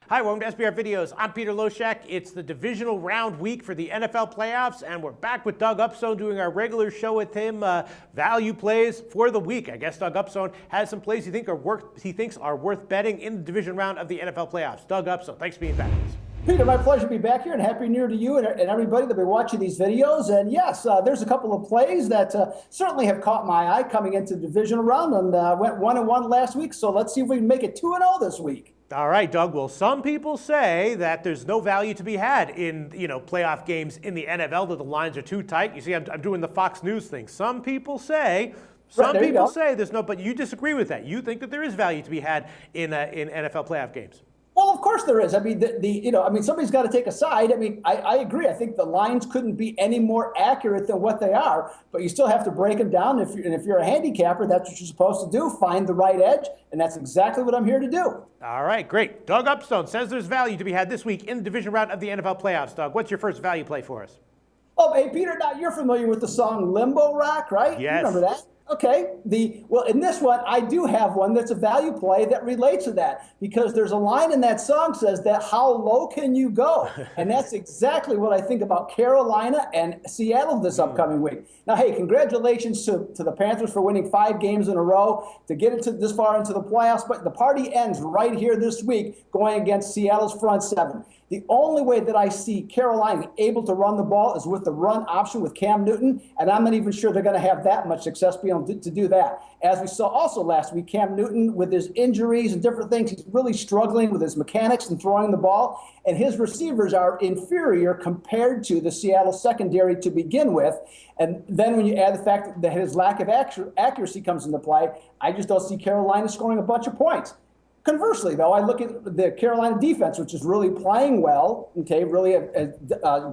Hi, welcome to SBR Videos. I'm Peter Loshak. It's the divisional round week for the NFL playoffs, and we're back with Doug Upstone doing our regular show with him, value plays for the week. I guess Doug Upstone has some plays he thinks are worth betting in the division round of the NFL playoffs. Doug Upstone, thanks for being back. Peter, my pleasure to be back here, and Happy New Year to you and everybody that will be watching these videos. And yes, there's a couple of plays that certainly have caught my eye coming into the divisional round, and went 1-1 last week. So let's see if we can make it 2-0 this week. All right, Doug. Well, some people say that there's no value to be had in playoff games in the NFL, that the lines are too tight. You see, I'm doing the Fox News thing. Some people say there's no, but you disagree with that. You think that there is value to be had in NFL playoff games. Well, of course there is. I mean, somebody's got to take a side. I mean, I agree. I think the lines couldn't be any more accurate than what they are, but you still have to break them down. If you're a handicapper, that's what you're supposed to do, find the right edge, and that's exactly what I'm here to do. All right, great. Doug Upstone says there's value to be had this week in the division round of the NFL playoffs. Doug, what's your first value play for us? Oh, hey, Peter, now you're familiar with the song Limbo Rock, right? Yes. You remember that? Okay. Well, in this one, I do have one that's a value play that relates to that, because there's a line in that song says that how low can you go? And that's exactly what I think about Carolina and Seattle this upcoming week. Now, hey, congratulations to the Panthers for winning 5 games in a row to get into this far into the playoffs, but the party ends right here this week going against Seattle's front seven. The only way that I see Carolina able to run the ball is with the run option with Cam Newton, and I'm not even sure they're going to have that much success being able to do that. As we saw also last week, Cam Newton, with his injuries and different things, he's really struggling with his mechanics and throwing the ball, and his receivers are inferior compared to the Seattle secondary to begin with. And then when you add the fact that his lack of accuracy comes into play, I just don't see Carolina scoring a bunch of points. Conversely, though, I look at the Carolina defense, which is really playing well, okay, really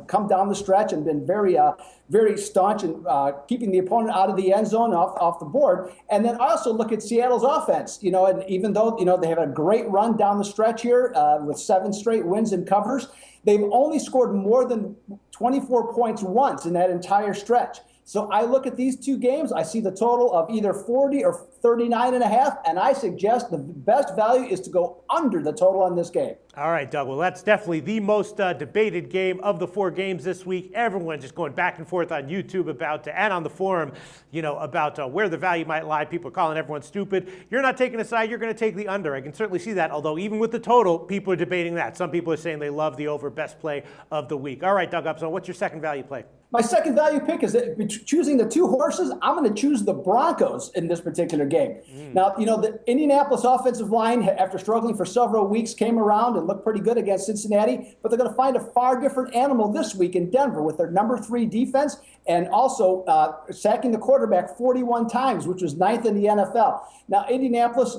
come down the stretch and been very staunch in keeping the opponent out of the end zone, off the board. And then I also look at Seattle's offense, and even though, they have a great run down the stretch here with 7 straight wins and covers, they've only scored more than 24 points once in that entire stretch. So I look at these 2 games, I see the total of either 40 or 39.5, and I suggest the best value is to go under the total on this game. All right, Doug. Well, that's definitely the most debated game of the 4 games this week. Everyone's just going back and forth on YouTube and on the forum, about where the value might lie. People are calling everyone stupid. You're not taking a side. You're going to take the under. I can certainly see that, although even with the total, people are debating that. Some people are saying they love the over, best play of the week. All right, Doug Upstone, what's your second value play? My second value pick is that choosing the 2 horses. I'm going to choose the Broncos in this particular game. Now, the Indianapolis offensive line, after struggling for several weeks, came around and looked pretty good against Cincinnati, but they're going to find a far different animal this week in Denver with their number 3 defense and also sacking the quarterback 41 times, which was 9th in the NFL. Now, Indianapolis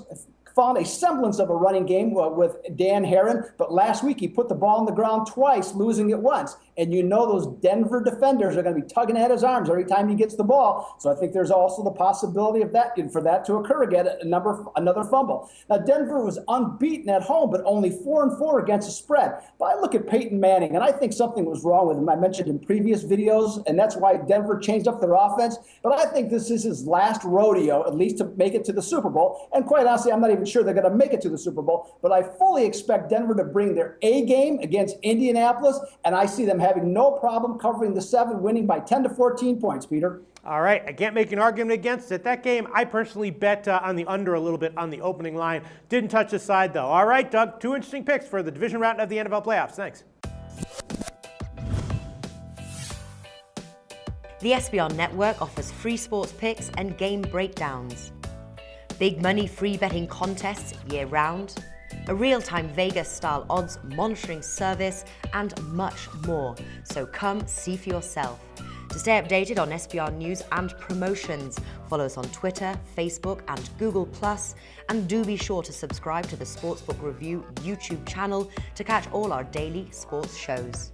found a semblance of a running game with Dan Herron, but last week he put the ball on the ground twice, losing it once. And those Denver defenders are going to be tugging at his arms every time he gets the ball. So I think there's also the possibility of that, for that to occur again, another fumble. Now, Denver was unbeaten at home, but only 4-4 against the spread. But I look at Peyton Manning, and I think something was wrong with him. I mentioned in previous videos, and that's why Denver changed up their offense. But I think this is his last rodeo, at least to make it to the Super Bowl. And quite honestly, I'm not even sure they're going to make it to the Super Bowl, but I fully expect Denver to bring their A game against Indianapolis, and I see them having no problem covering the 7, winning by 10 to 14 points, Peter. All right, I can't make an argument against it. That game, I personally bet on the under a little bit on the opening line. Didn't touch the side, though. All right, Doug, 2 interesting picks for the division round of the NFL playoffs. Thanks. The SBR Network offers free sports picks and game breakdowns. Big money free betting contests year-round, a real-time Vegas-style odds monitoring service, and much more. So come see for yourself. To stay updated on SBR news and promotions, follow us on Twitter, Facebook, and Google+, and do be sure to subscribe to the Sportsbook Review YouTube channel to catch all our daily sports shows.